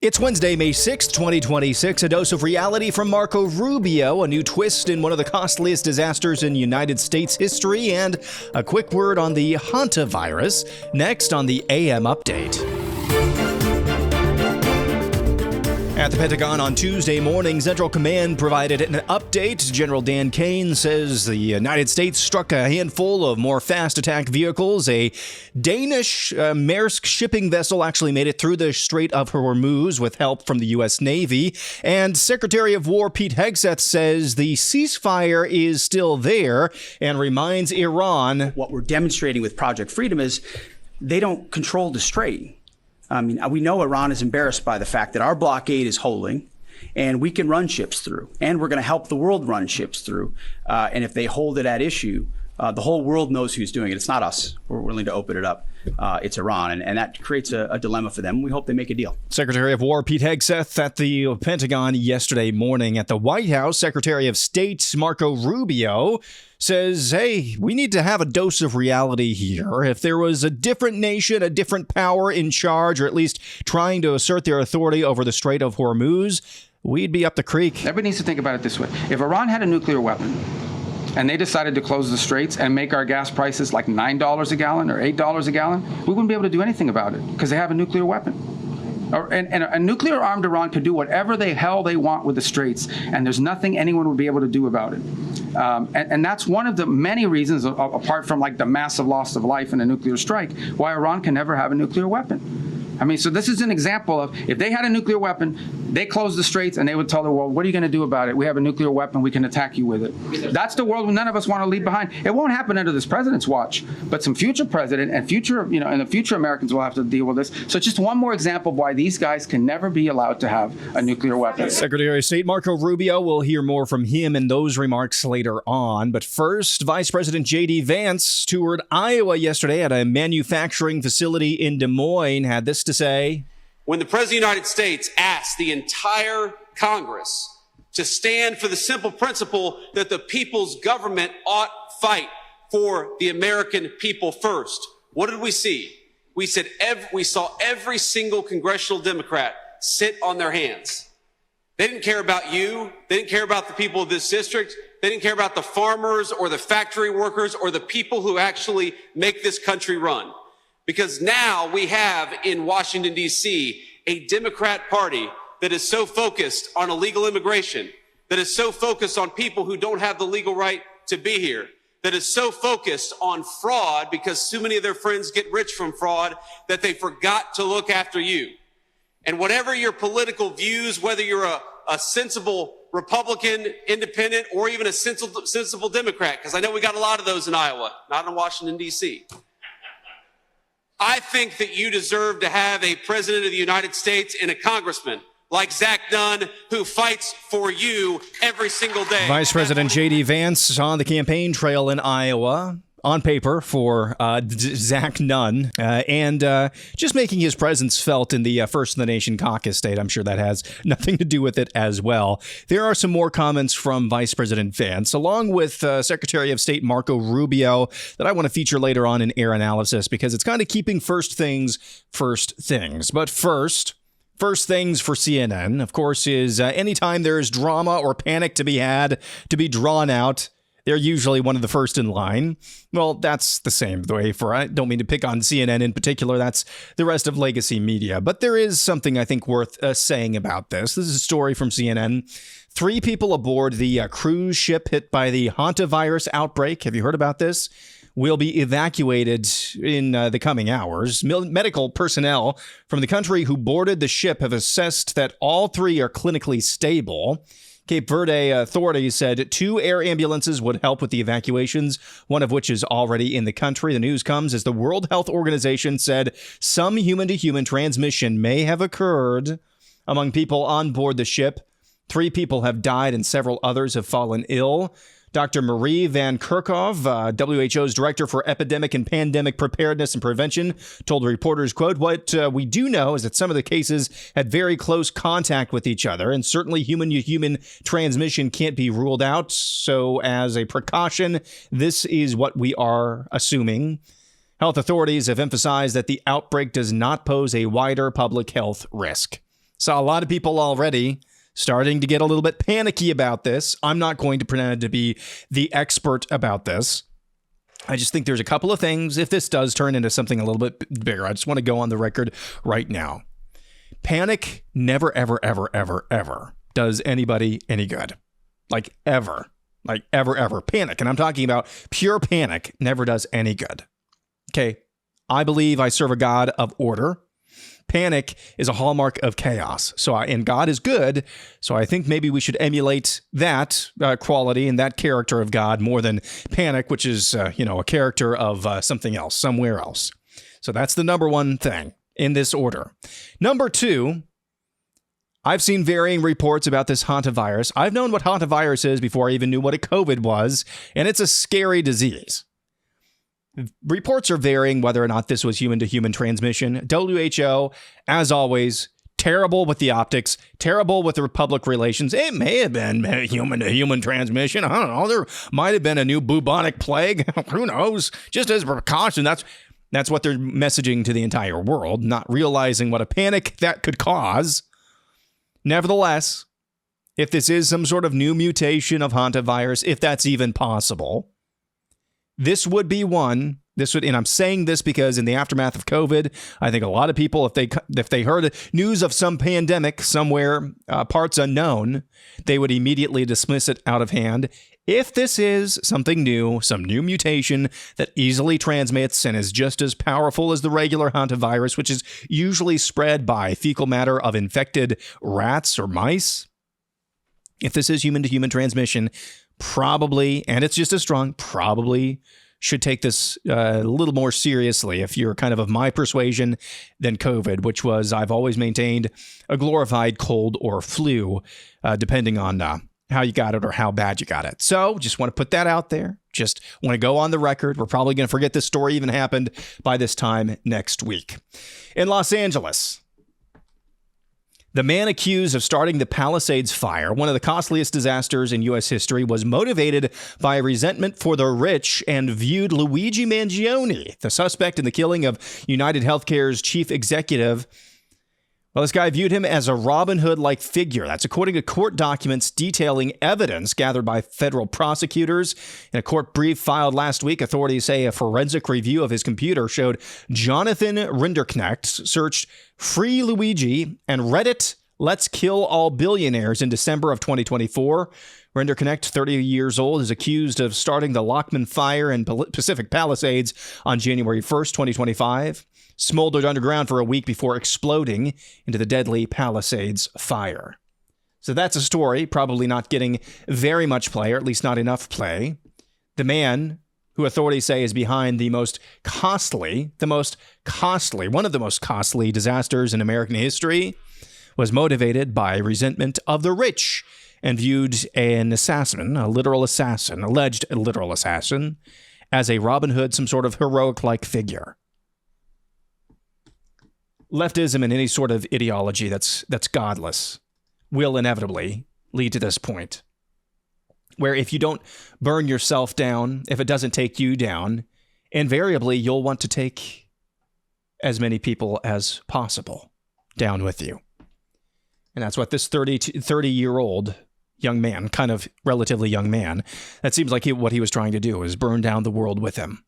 It's Wednesday, May 6th, 2026, a dose of reality from Marco Rubio, a new twist in one of the costliest disasters in United States history, and a quick word on the hantavirus, next on the AM Update. At the Pentagon on Tuesday morning, Central Command provided an update. General Dan Kane says the United States struck a handful of more fast attack vehicles. A Danish Maersk shipping vessel actually made it through the Strait of Hormuz with help from the U.S. Navy. And Secretary of War Pete Hegseth says the ceasefire is still there and reminds Iran. What we're demonstrating with Project Freedom is they don't control the strait. I mean, we know Iran is embarrassed by the fact that our blockade is holding and we can run ships through, and we're going to help the world run ships through. And if they hold it at issue, the whole world knows who's doing it. It's not us. We're willing to open it up. It's Iran, and that creates a dilemma for them. We hope they make a deal. Secretary of War Pete Hegseth at the Pentagon yesterday morning. At the White House, Secretary of State Marco Rubio says, hey, we need to have a dose of reality here. If there was a different nation, a different power in charge, or at least trying to assert their authority over the Strait of Hormuz, we'd be up the creek. Everybody needs to think about it this way. If Iran had a nuclear weapon and they decided to close the straits and make our gas prices like $9 a gallon or $8 a gallon, we wouldn't be able to do anything about it because they have a nuclear weapon. And a nuclear-armed Iran could do whatever the hell they want with the straits, and there's nothing anyone would be able to do about it. And that's one of the many reasons, apart from like the massive loss of life in a nuclear strike, why Iran can never have a nuclear weapon. I mean, so this is an example of if they had a nuclear weapon, they closed the straits and they would tell the world, what are you going to do about it? We have a nuclear weapon. We can attack you with it. That's the world none of us want to leave behind. It won't happen under this president's watch, but some future president and future, and the future Americans will have to deal with this. So it's just one more example of why these guys can never be allowed to have a nuclear weapon. Secretary of State Marco Rubio, will hear more from him and those remarks later on. But first, Vice President J.D. Vance toured Iowa yesterday at a manufacturing facility in Des Moines, had this to say. When the President of the United States asked the entire Congress to stand for the simple principle that the people's government ought fight for the American people first, what did we see? We saw every single congressional Democrat sit on their hands. They didn't care about you. They didn't care about the people of this district. They didn't care about the farmers or the factory workers or the people who actually make this country run. Because now we have in Washington, D.C., a Democrat Party that is so focused on illegal immigration, that is so focused on people who don't have the legal right to be here, that is so focused on fraud because so many of their friends get rich from fraud that they forgot to look after you. And whatever your political views, whether you're a sensible Republican, independent, or even a sensible Democrat, because I know we got a lot of those in Iowa, not in Washington, D.C., I think that you deserve to have a president of the United States and a congressman like Zach Nunn who fights for you every single day. Vice President J.D. Vance on the campaign trail in Iowa, on paper for Zach Nunn, and just making his presence felt in the First in the Nation caucus state. I'm sure that has nothing to do with it as well. There are some more comments from Vice President Vance, along with Secretary of State Marco Rubio, that I want to feature later on in Air Analysis, because it's kind of keeping first things first things. But first things for CNN, of course, is anytime there is drama or panic to be had, to be drawn out, they're usually one of the first in line. Well, that's the same way I don't mean to pick on CNN in particular. That's the rest of legacy media. But there is something I think worth saying about this. This is a story from CNN. 3 people aboard the cruise ship hit by the hantavirus outbreak. Have you heard about this? Will be evacuated in the coming hours. Medical personnel from the country who boarded the ship have assessed that all 3 are clinically stable. Cape Verde authorities said 2 air ambulances would help with the evacuations, one of which is already in the country. The news comes as the World Health Organization said some human-to-human transmission may have occurred among people on board the ship. 3 people have died and several others have fallen ill. Dr. Marie Van Kerkhove, WHO's Director for Epidemic and Pandemic Preparedness and Prevention, told reporters, quote, what we do know is that some of the cases had very close contact with each other, and certainly human-to-human transmission can't be ruled out. So as a precaution, this is what we are assuming. Health authorities have emphasized that the outbreak does not pose a wider public health risk. Saw a lot of people already starting to get a little bit panicky about this. I'm not going to pretend to be the expert about this. I just think there's a couple of things. If this does turn into something a little bit bigger, I just want to go on the record right now. Panic never, ever, ever, ever, ever does anybody any good. Like ever. Like ever, ever. Panic. And I'm talking about pure panic never does any good. Okay. I believe I serve a God of order. Panic is a hallmark of chaos. And God is good. So I think maybe we should emulate that quality and that character of God more than panic, which is, a character of something else, somewhere else. So that's the number one thing in this order. Number two, I've seen varying reports about this hantavirus. I've known what hantavirus is before I even knew what a COVID was, and it's a scary disease. Reports are varying whether or not this was human-to-human transmission. WHO, as always, terrible with the optics, terrible with the public relations. It may have been human-to-human transmission. I don't know. There might have been a new bubonic plague. Who knows? Just as a precaution, that's what they're messaging to the entire world, not realizing what a panic that could cause. Nevertheless, if this is some sort of new mutation of hantavirus, if that's even possible, this would be one. And I'm saying this because in the aftermath of COVID, I think a lot of people, if they heard news of some pandemic somewhere, parts unknown, they would immediately dismiss it out of hand. If this is something new, some new mutation that easily transmits and is just as powerful as the regular hantavirus, which is usually spread by fecal matter of infected rats or mice, if this is human-to-human transmission, probably, and it's just as strong, probably should take this a little more seriously if you're kind of my persuasion than COVID, which was, I've always maintained, a glorified cold or flu, depending on how you got it or how bad you got it. So just want to put that out there. Just want to go on the record. We're probably going to forget this story even happened by this time next week. In Los Angeles, the man accused of starting the Palisades Fire, one of the costliest disasters in U.S. history, was motivated by resentment for the rich and viewed Luigi Mangione, the suspect in the killing of United Healthcare's chief executive. Well, this guy viewed him as a Robin Hood-like figure. That's according to court documents detailing evidence gathered by federal prosecutors. In a court brief filed last week, authorities say a forensic review of his computer showed Jonathan Rinderknecht searched Free Luigi and Reddit Let's Kill All Billionaires in December of 2024. Rinderknecht, 30 years old, is accused of starting the Laken Fire in Pacific Palisades on January 1st, 2025. Smoldered underground for a week before exploding into the deadly Palisades Fire. So that's a story, probably not getting very much play, or at least not enough play. The man who authorities say is behind one of the most costly disasters in American history, was motivated by resentment of the rich and viewed an assassin, alleged literal assassin, as a Robin Hood, some sort of heroic-like figure. Leftism and any sort of ideology that's godless will inevitably lead to this point, where if you don't burn yourself down, if it doesn't take you down, invariably you'll want to take as many people as possible down with you. And that's what this 30-year-old young man, kind of relatively young man, that seems like what he was trying to do is burn down the world with him.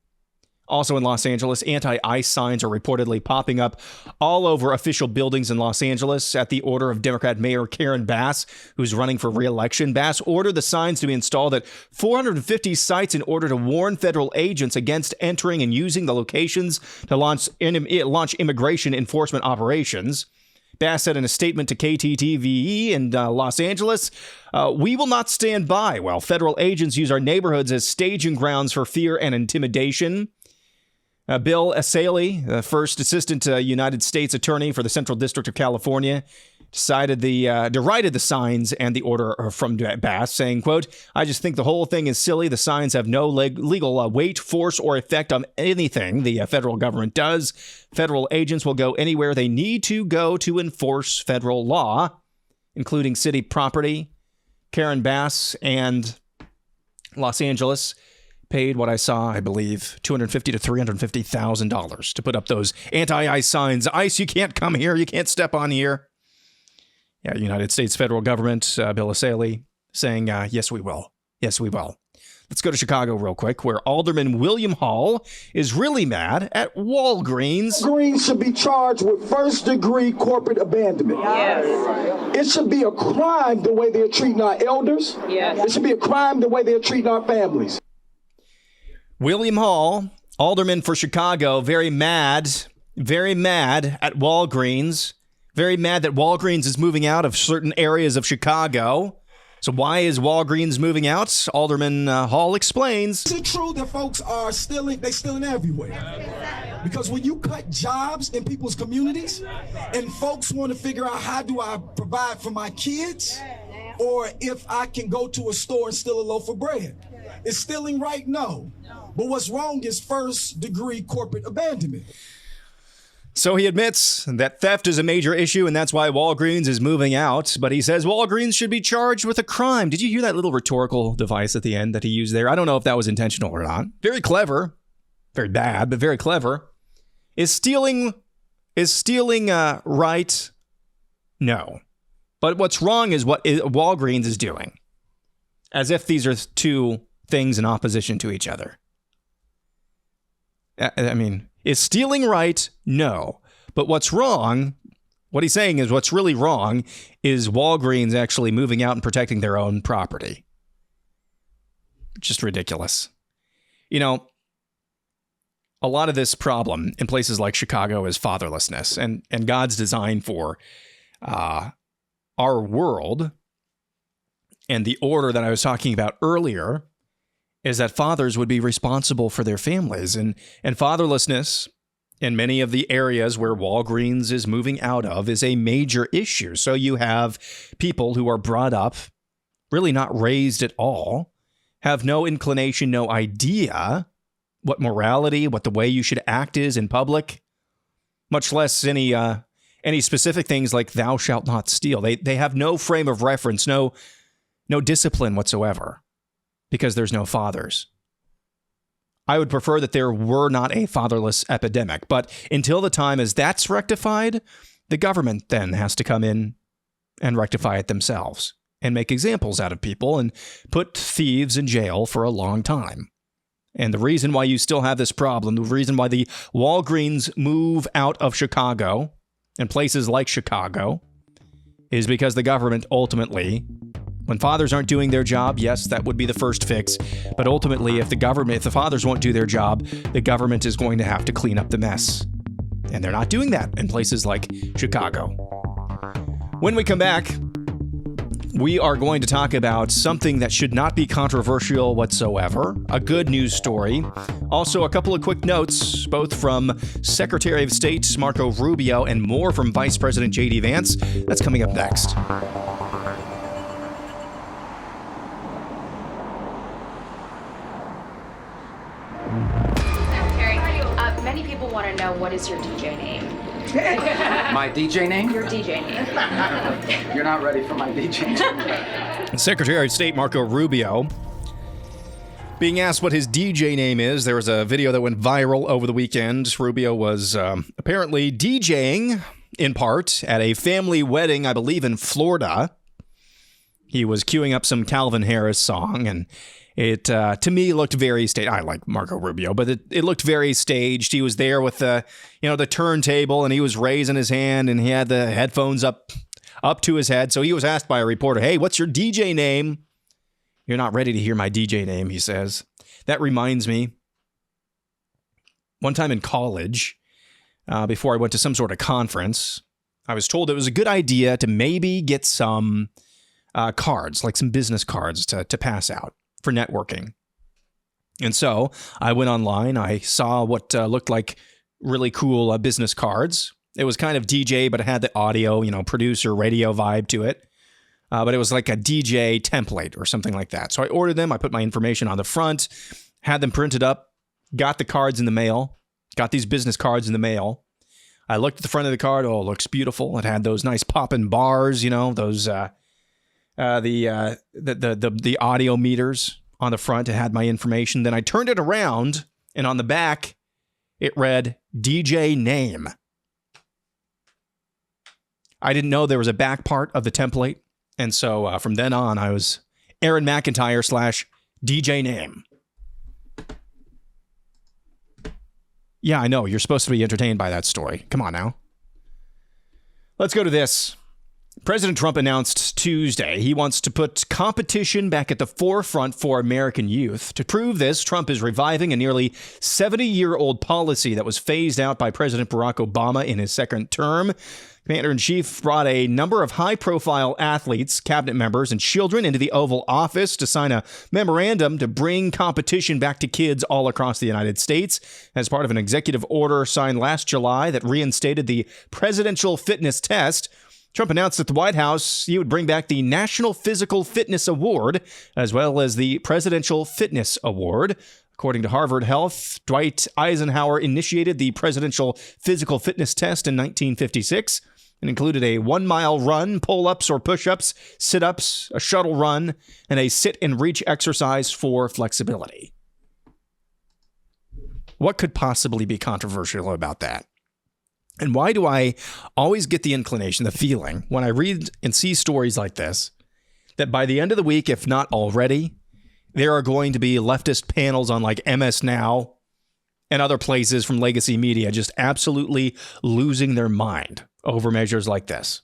Also in Los Angeles, anti-ICE signs are reportedly popping up all over official buildings in Los Angeles at the order of Democrat Mayor Karen Bass, who's running for re-election. Bass ordered the signs to be installed at 450 sites in order to warn federal agents against entering and using the locations to launch immigration enforcement operations. Bass said in a statement to KTTV in Los Angeles, "We will not stand by while federal agents use our neighborhoods as staging grounds for fear and intimidation." Bill Asaley, the first assistant United States attorney for the Central District of California, derided the signs and the order from Bass, saying, quote, "I just think the whole thing is silly. The signs have no legal weight, force, or effect on anything the federal government does. Federal agents will go anywhere they need to go to enforce federal law, including city property." Karen Bass and Los Angeles paid what I saw, I believe, $250,000 to $350,000 to put up those anti-ICE signs. ICE, you can't come here. You can't step on here. Yeah, United States federal government, Bill O'Saley, saying, yes, we will. Yes, we will. Let's go to Chicago real quick, where Alderman William Hall is really mad at Walgreens. Walgreens should be charged with first-degree corporate abandonment. Yes. It should be a crime the way they're treating our elders. Yes. It should be a crime the way they're treating our families. William Hall, alderman for Chicago, very mad at Walgreens. Very mad that Walgreens is moving out of certain areas of Chicago. So why is Walgreens moving out? Alderman Hall explains. Is it true that folks are stealing? They're stealing everywhere. Because when you cut jobs in people's communities and folks want to figure out how do I provide for my kids or if I can go to a store and steal a loaf of bread. Is stealing right? No. But what's wrong is first-degree corporate abandonment. So he admits that theft is a major issue, and that's why Walgreens is moving out. But he says Walgreens should be charged with a crime. Did you hear that little rhetorical device at the end that he used there? I don't know if that was intentional or not. Very clever. Very bad, but very clever. Is stealing right? No. But what's wrong is what Walgreens is doing. As if these are two things in opposition to each other. I mean, is stealing right? No. But what's wrong, what he's saying is what's really wrong is Walgreens actually moving out and protecting their own property. Just ridiculous. You know, a lot of this problem in places like Chicago is fatherlessness. And God's design for our world and the order that I was talking about earlier is that fathers would be responsible for their families. And fatherlessness in many of the areas where Walgreens is moving out of is a major issue. So you have people who are brought up, really not raised at all, have no inclination, no idea what morality, what the way you should act is in public, much less any specific things like thou shalt not steal. They have no frame of reference, no discipline whatsoever. Because there's no fathers. I would prefer that there were not a fatherless epidemic, but until the time as that's rectified, the government then has to come in and rectify it themselves and make examples out of people and put thieves in jail for a long time. And the reason why you still have this problem, the reason why the Walgreens move out of Chicago and places like Chicago is because the government ultimately, when fathers aren't doing their job, yes, that would be the first fix. But ultimately, if the fathers won't do their job, the government is going to have to clean up the mess. And they're not doing that in places like Chicago. When we come back, we are going to talk about something that should not be controversial whatsoever, a good news story. Also, a couple of quick notes, both from Secretary of State Marco Rubio and more from Vice President J.D. Vance. That's coming up next. Many people want to know, what is your DJ name? My DJ name? Your DJ name. You're not ready for my DJ name. Secretary of State Marco Rubio being asked what his DJ name is. There was a video that went viral over the weekend. Rubio was apparently DJing, in part, at a family wedding, I believe, in Florida. He was queuing up some Calvin Harris song, and it, to me, looked very staged. I like Marco Rubio, but it looked very staged. He was there with the turntable, and he was raising his hand, and he had the headphones up to his head. So he was asked by a reporter, "Hey, what's your DJ name?" "You're not ready to hear my DJ name," he says. That reminds me, one time in college, before I went to some sort of conference, I was told it was a good idea to maybe get some cards, like some business cards to pass out for networking. And so I went online. I saw what looked like really cool business cards. It was kind of DJ, but it had the audio, producer, radio vibe to it. But it was like a DJ template or something like that. So I ordered them. I put my information on the front, had them printed up, got the cards in the mail, got these business cards in the mail. I looked at the front of the card. Oh, it looks beautiful. It had those nice popping bars, those the audio meters on the front. It had my information. Then I turned it around, and on the back, it read DJ name. I didn't know there was a back part of the template. And so from then on, I was Aaron McIntire / DJ name. Yeah, I know. You're supposed to be entertained by that story. Come on now. Let's go to this. President Trump announced Tuesday he wants to put competition back at the forefront for American youth. To prove this, Trump is reviving a nearly 70-year-old policy that was phased out by President Barack Obama in his second term. Commander-in-Chief brought a number of high-profile athletes, cabinet members, and children into the Oval Office to sign a memorandum to bring competition back to kids all across the United States as part of an executive order signed last July that reinstated the presidential fitness test. Trump announced at the White House he would bring back the National Physical Fitness Award, as well as the Presidential Fitness Award. According to Harvard Health, Dwight Eisenhower initiated the Presidential Physical Fitness Test in 1956 and included a 1-mile run, pull-ups or push-ups, sit-ups, a shuttle run, and a sit-and-reach exercise for flexibility. What could possibly be controversial about that? And why do I always get the inclination, the feeling, when I read and see stories like this, that by the end of the week, if not already, there are going to be leftist panels on like MS Now and other places from legacy media just absolutely losing their mind over measures like this?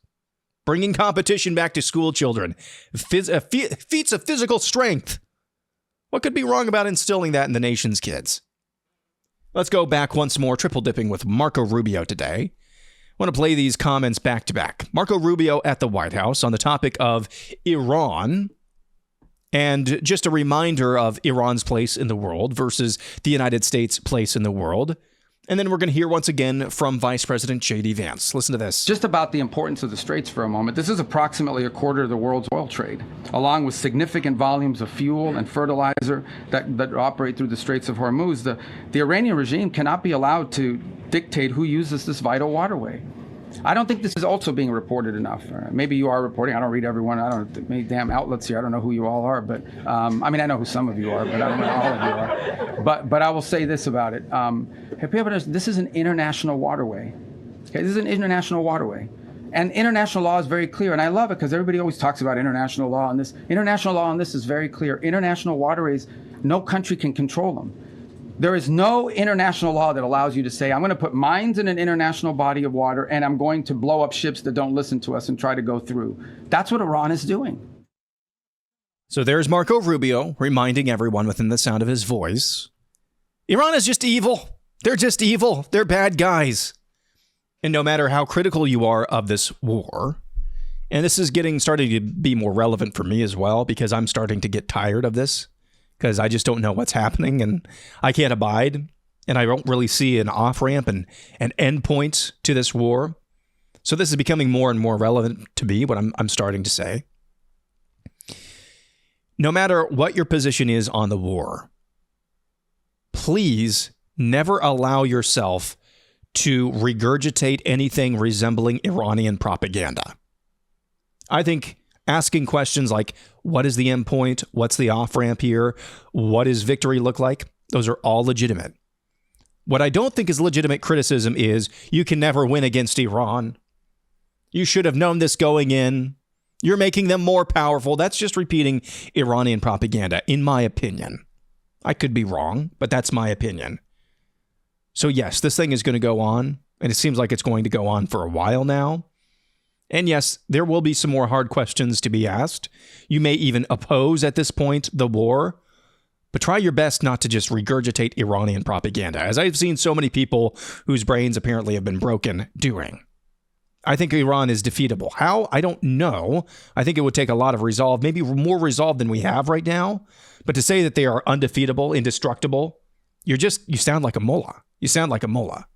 Bringing competition back to school children, feats of physical strength. What could be wrong about instilling that in the nation's kids? Let's go back once more, triple dipping with Marco Rubio today. I want to play these comments back to back. Marco Rubio at the White House on the topic of Iran, and just a reminder of Iran's place in the world versus the United States' place in the world. And then we're going to hear once again from Vice President J.D. Vance. Listen to this. Just about the importance of the Straits for a moment. This is approximately a quarter of the world's oil trade, along with significant volumes of fuel and fertilizer that operate through the Straits of Hormuz. The Iranian regime cannot be allowed to dictate who uses this vital waterway. I don't think this is also being reported enough. Maybe you are reporting. I don't read everyone. I don't know many damn outlets here. I don't know who you all are, but I mean, I know who some of you are, but I don't know all of you are. But I will say this about it. This is an international waterway. Okay, this is an international waterway. And international law is very clear, and I love it because everybody always talks about international law on this. International law on this is very clear. International waterways, no country can control them. There is no international law that allows you to say, I'm going to put mines in an international body of water and I'm going to blow up ships that don't listen to us and try to go through. That's what Iran is doing. So there's Marco Rubio reminding everyone within the sound of his voice, Iran is just evil. They're just evil. They're bad guys. And no matter how critical you are of this war, and this is starting to be more relevant for me as well, because I'm starting to get tired of this, because I just don't know what's happening and I can't abide, and I don't really see an off-ramp and an end point to this war. So this is becoming more and more relevant to me, what I'm starting to say. No matter what your position is on the war, please never allow yourself to regurgitate anything resembling Iranian propaganda. I think asking questions like, what is the end point? What's the off-ramp here? What does victory look like? Those are all legitimate. What I don't think is legitimate criticism is, you can never win against Iran. You should have known this going in. You're making them more powerful. That's just repeating Iranian propaganda, in my opinion. I could be wrong, but that's my opinion. So yes, this thing is going to go on, and it seems like it's going to go on for a while now. And yes, there will be some more hard questions to be asked. You may even oppose at this point the war, but try your best not to just regurgitate Iranian propaganda, as I've seen so many people whose brains apparently have been broken doing. I think Iran is defeatable. How? I don't know. I think it would take a lot of resolve, maybe more resolve than we have right now. But to say that they are undefeatable, indestructible, you sound like a mullah. You sound like a mullah.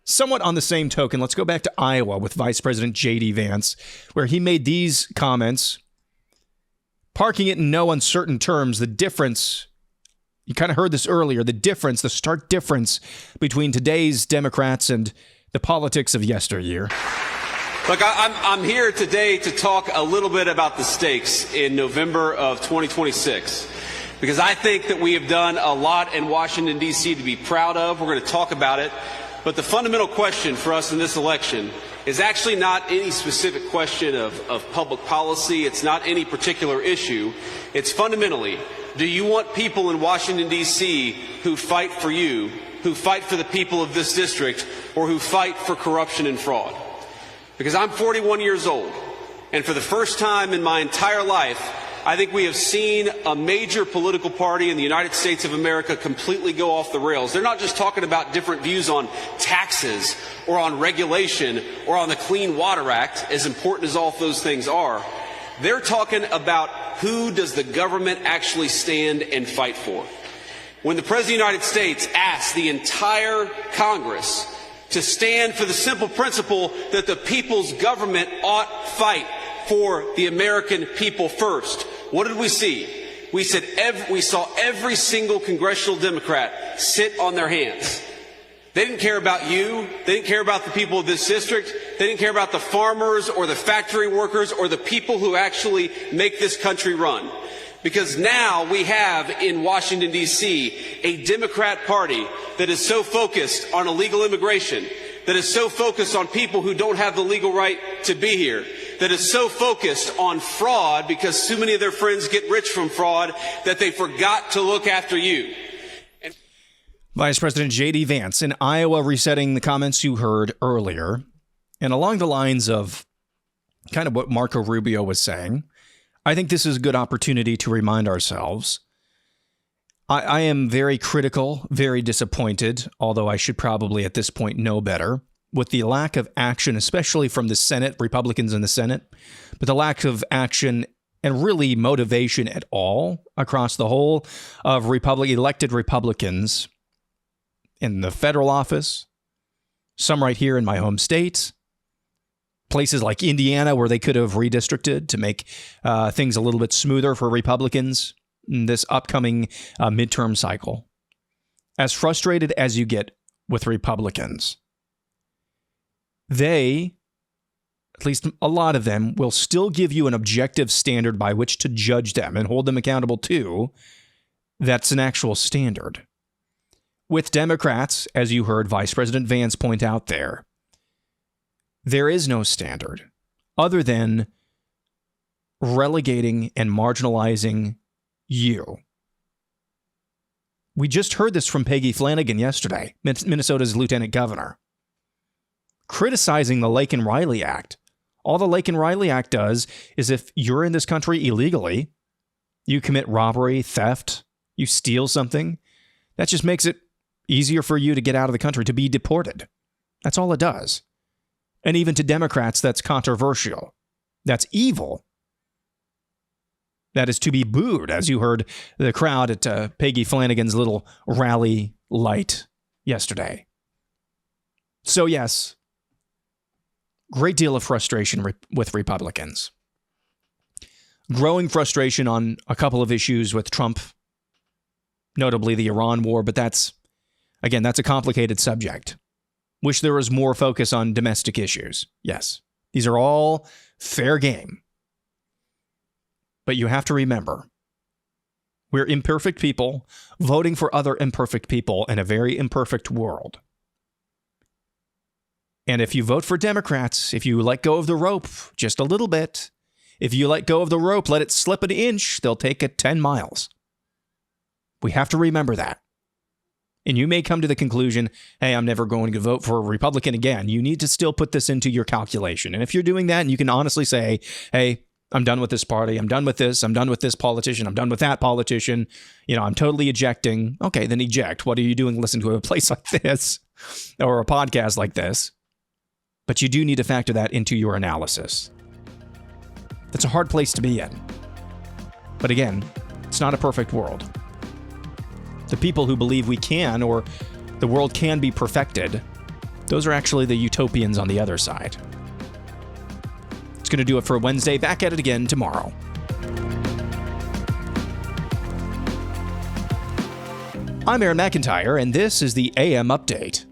Somewhat on the same token, let's go back to Iowa with Vice President J.D. Vance, where he made these comments, parking it in no uncertain terms, the difference, you kind of heard this earlier, the stark difference between today's Democrats and the politics of yesteryear. Look, I'm here today to talk a little bit about the stakes in November of 2026, because I think that we have done a lot in Washington, D.C. to be proud of. We're going to talk about it. But the fundamental question for us in this election is actually not any specific question of public policy. It's not any particular issue. It's fundamentally, do you want people in Washington, D.C. who fight for you, who fight for the people of this district, or who fight for corruption and fraud? Because I'm 41 years old, and for the first time in my entire life, I think we have seen a major political party in the United States of America completely go off the rails. They're not just talking about different views on taxes or on regulation or on the Clean Water Act, as important as all of those things are. They're talking about who does the government actually stand and fight for. When the President of the United States asked the entire Congress to stand for the simple principle that the people's government ought fight for the American people first, what did we see? We saw every single congressional Democrat sit on their hands. They didn't care about you. They didn't care about the people of this district. They didn't care about the farmers or the factory workers or the people who actually make this country run. Because now we have in Washington, D.C., a Democrat Party that is so focused on illegal immigration, that is so focused on people who don't have the legal right to be here, that is so focused on fraud because too many of their friends get rich from fraud that they forgot to look after you. Vice President J.D. Vance in Iowa resetting the comments you heard earlier. And along the lines of kind of what Marco Rubio was saying, I think this is a good opportunity to remind ourselves. I am very critical, very disappointed, although I should probably at this point know better, with the lack of action, especially from the Senate, Republicans in the Senate, but the lack of action and really motivation at all across the whole of elected Republicans in the federal office, some right here in my home state, places like Indiana where they could have redistricted to make things a little bit smoother for Republicans in this upcoming midterm cycle. As frustrated as you get with Republicans, they, at least a lot of them, will still give you an objective standard by which to judge them and hold them accountable to. That's an actual standard. With Democrats, as you heard Vice President Vance point out there is no standard other than relegating and marginalizing you. We just heard this from Peggy Flanagan yesterday, Minnesota's lieutenant governor, criticizing the Laken Riley Act. All the Laken Riley Act does is if you're in this country illegally, you commit robbery, theft, you steal something, that just makes it easier for you to get out of the country, to be deported. That's all it does. And even to Democrats, that's controversial. That's evil. That is to be booed, as you heard the crowd at Peggy Flanagan's little rally light yesterday. So yes, great deal of frustration with Republicans. Growing frustration on a couple of issues with Trump, notably the Iran war, but that's a complicated subject. Wish there was more focus on domestic issues. Yes, these are all fair game. But you have to remember, we're imperfect people voting for other imperfect people in a very imperfect world. And if you vote for Democrats, if you let go of the rope just a little bit, if you let go of the rope, let it slip an inch, they'll take it 10 miles. We have to remember that. And you may come to the conclusion, hey, I'm never going to vote for a Republican again. You need to still put this into your calculation. And if you're doing that and you can honestly say, hey, I'm done with this party. I'm done with this. I'm done with this politician. I'm done with that politician. I'm totally ejecting. Okay, then eject. What are you doing listening to a place like this or a podcast like this? But you do need to factor that into your analysis. That's a hard place to be in. But again, it's not a perfect world. The people who believe we can or the world can be perfected, those are actually the utopians on the other side. It's going to do it for Wednesday. Back at it again tomorrow. I'm Aaron McIntire, and this is the AM Update.